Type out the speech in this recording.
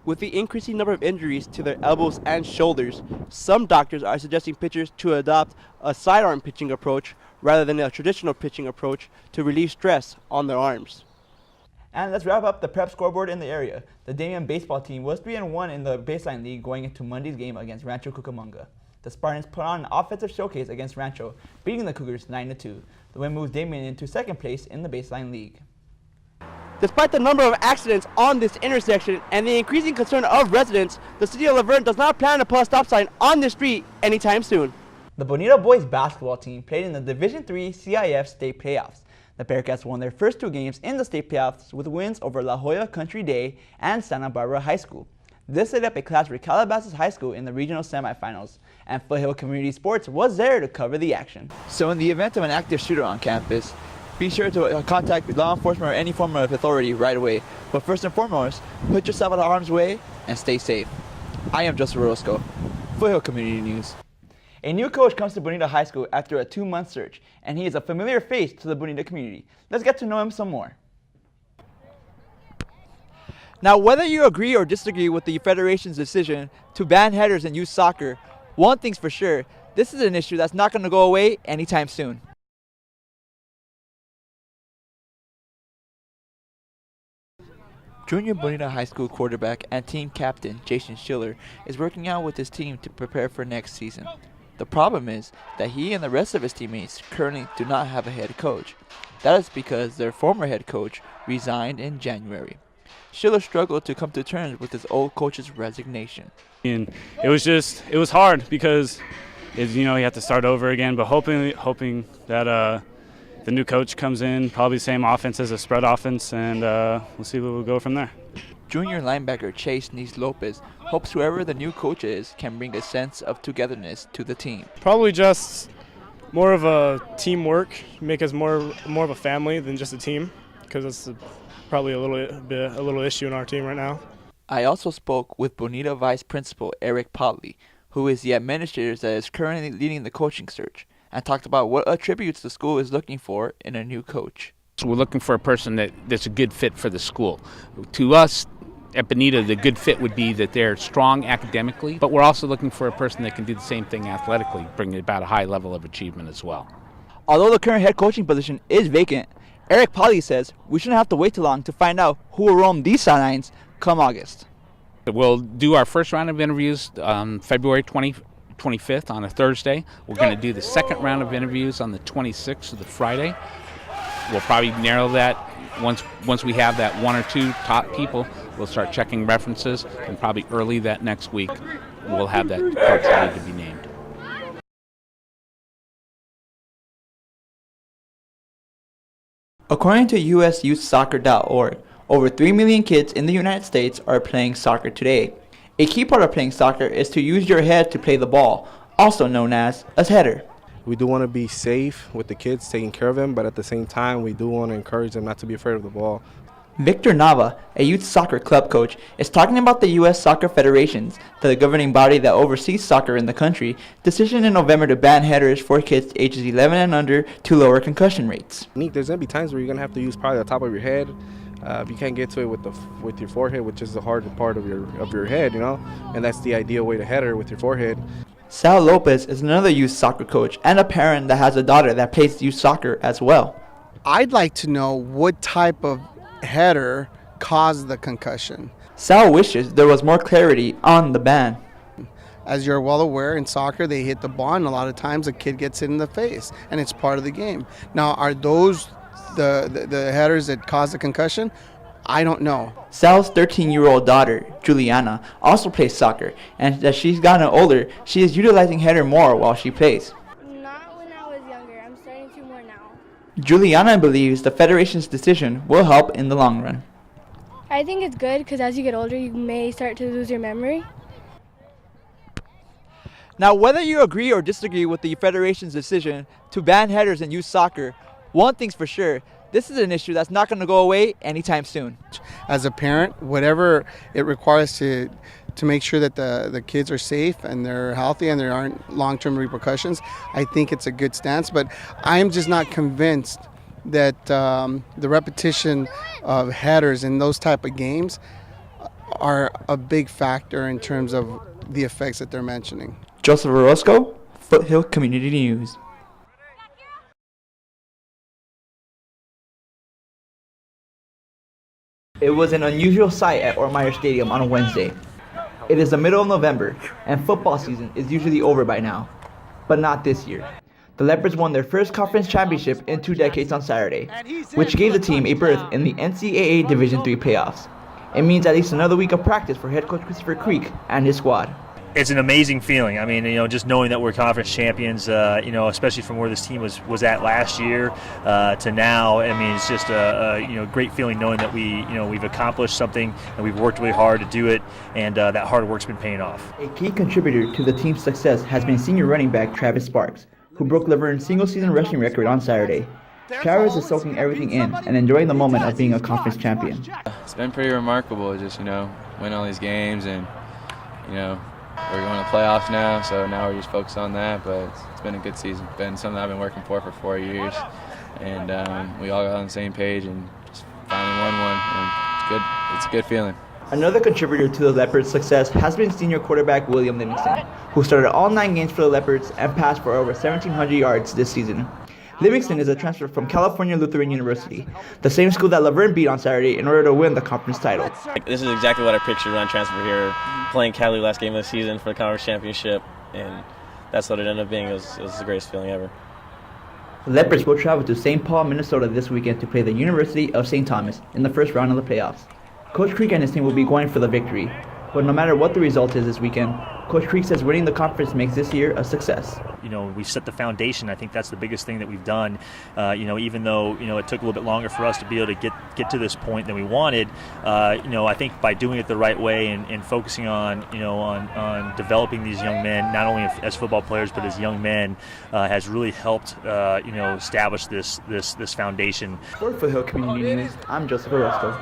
With the increasing number of injuries to their elbows and shoulders, some doctors are suggesting pitchers to adopt a sidearm pitching approach rather than a traditional pitching approach to relieve stress on their arms. And let's wrap up the prep scoreboard in the area. The Damian baseball team was 3-1 in the Baseline League going into Monday's game against Rancho Cucamonga. The Spartans put on an offensive showcase against Rancho, beating the Cougars 9-2. The win moves Damian into second place in the Baseline League. Despite the number of accidents on this intersection and the increasing concern of residents, the city of Laverne does not plan to put a stop sign on this street anytime soon. The Bonita boys basketball team played in the Division III CIF state playoffs. The Bearcats won their first two games in the state playoffs with wins over La Jolla Country Day and Santa Barbara High School. This set up a clash with Calabasas High School in the regional semifinals, and Foothill Community Sports was there to cover the action. So in the event of an active shooter on campus, be sure to contact law enforcement or any form of authority right away. But first and foremost, put yourself out of harm's way and stay safe. I am Joseph Orozco, Foothill Community News. A new coach comes to Bonita High School after a 2-month search, and he is a familiar face to the Bonita community. Let's get to know him some more. Now, whether you agree or disagree with the Federation's decision to ban headers in youth soccer, one thing's for sure, this is an issue that's not going to go away anytime soon. Junior Bonita High School quarterback and team captain Jason Schiller is working out with his team to prepare for next season. The problem is that he and the rest of his teammates currently do not have a head coach. That is because their former head coach resigned in January. Schiller struggled to come to terms with his old coach's resignation. And it was hard because you have to start over again, but hoping that the new coach comes in, probably the same offense as a spread offense, and we'll see where we'll go from there. Junior linebacker Chase Neese Lopez hopes whoever the new coach is can bring a sense of togetherness to the team. Probably just more of a teamwork, make us more of a family than just a team, because that's probably a little issue in our team right now. I also spoke with Bonita Vice Principal Eric Potley, who is the administrator that is currently leading the coaching search, and talked about what attributes the school is looking for in a new coach. So we're looking for a person that's a good fit for the school. To us, at Bonita, the good fit would be that they're strong academically, but we're also looking for a person that can do the same thing athletically, bringing about a high level of achievement as well. Although the current head coaching position is vacant, Eric Potley says we shouldn't have to wait too long to find out who will roam these sidelines come August. We'll do our first round of interviews February 25th on a Thursday. We're going to do the second round of interviews on the 26th of the Friday. We'll probably narrow that once we have that one or two top people. We'll start checking references, and probably early that next week we'll have that coach ready to be named. According to usyouthsoccer.org, over 3 million kids in the United States are playing soccer today. A key part of playing soccer is to use your head to play the ball, also known as a header. We do want to be safe with the kids, taking care of them, but at the same time, we do want to encourage them not to be afraid of the ball. Victor Nava, a youth soccer club coach, is talking about the U.S. Soccer Federation's, the governing body that oversees soccer in the country, decision in November to ban headers for kids ages 11 and under to lower concussion rates. There's going to be times where you're going to have to use probably the top of your head. If you can't get to it with your forehead, which is the hard part of your head, and that's the ideal way to header with your forehead. Sal Lopez is another youth soccer coach and a parent that has a daughter that plays youth soccer as well. I'd like to know what type of header caused the concussion. Sal wishes there was more clarity on the ban. As you're well aware, in soccer they hit the ball, and a lot of times a kid gets hit in the face, and it's part of the game. Now, are those the headers that cause the concussion? I don't know. Sal's 13-year-old daughter, Juliana, also plays soccer, and as she's gotten older, she is utilizing header more while she plays. Not when I was younger. I'm starting to more now. Juliana believes the Federation's decision will help in the long run. I think it's good because as you get older, you may start to lose your memory. Now, whether you agree or disagree with the Federation's decision to ban headers in youth soccer, one thing's for sure, this is an issue that's not going to go away anytime soon. As a parent, whatever it requires to make sure that the kids are safe and they're healthy and there aren't long-term repercussions, I think it's a good stance. But I'm just not convinced that the repetition of headers in those type of games are a big factor in terms of the effects that they're mentioning. Joseph Orozco, Foothill Community News. It was an unusual sight at Ortmeyer Stadium on a Wednesday. It is the middle of November, and football season is usually over by now. But not this year. The Leopards won their first conference championship in 2 decades on Saturday, which gave the team a berth in the NCAA Division III playoffs. It means at least another week of practice for head coach Christopher Creek and his squad. It's an amazing feeling. I mean, just knowing that we're conference champions, especially from where this team was at last year to now. I mean, it's just a great feeling knowing that we've accomplished something and we've worked really hard to do it, and that hard work's been paying off. A key contributor to the team's success has been senior running back Travis Sparks, who broke Laverne's single-season rushing record on Saturday. Travis is soaking everything in and enjoying the moment of being a conference champion. It's been pretty remarkable, just win all these games, and we're going to playoffs now, so now we're just focused on that. But it's been a good season. It's been something I've been working for 4 years, and we all got on the same page and just finally won one. And it's good. It's a good feeling. Another contributor to the Leopards' success has been senior quarterback William Livingston, who started all 9 games for the Leopards and passed for over 1,700 yards this season. Livingston is a transfer from California Lutheran University, the same school that Laverne beat on Saturday in order to win the conference title. This is exactly what I pictured when I transferred here, playing Cali last game of the season for the conference championship, and that's what it ended up being. It was the greatest feeling ever. The Leopards will travel to St. Paul, Minnesota this weekend to play the University of St. Thomas in the first round of the playoffs. Coach Creek and his team will be going for the victory, but no matter what the result is this weekend, Coach Creek says winning the conference makes this year a success. We've set the foundation. I think that's the biggest thing that we've done. Even though it took a little bit longer for us to be able to get to this point than we wanted. I think by doing it the right way and focusing on developing these young men, not only as football players but as young men, has really helped establish this foundation. For Foothill Community News, I'm Joseph Orozco.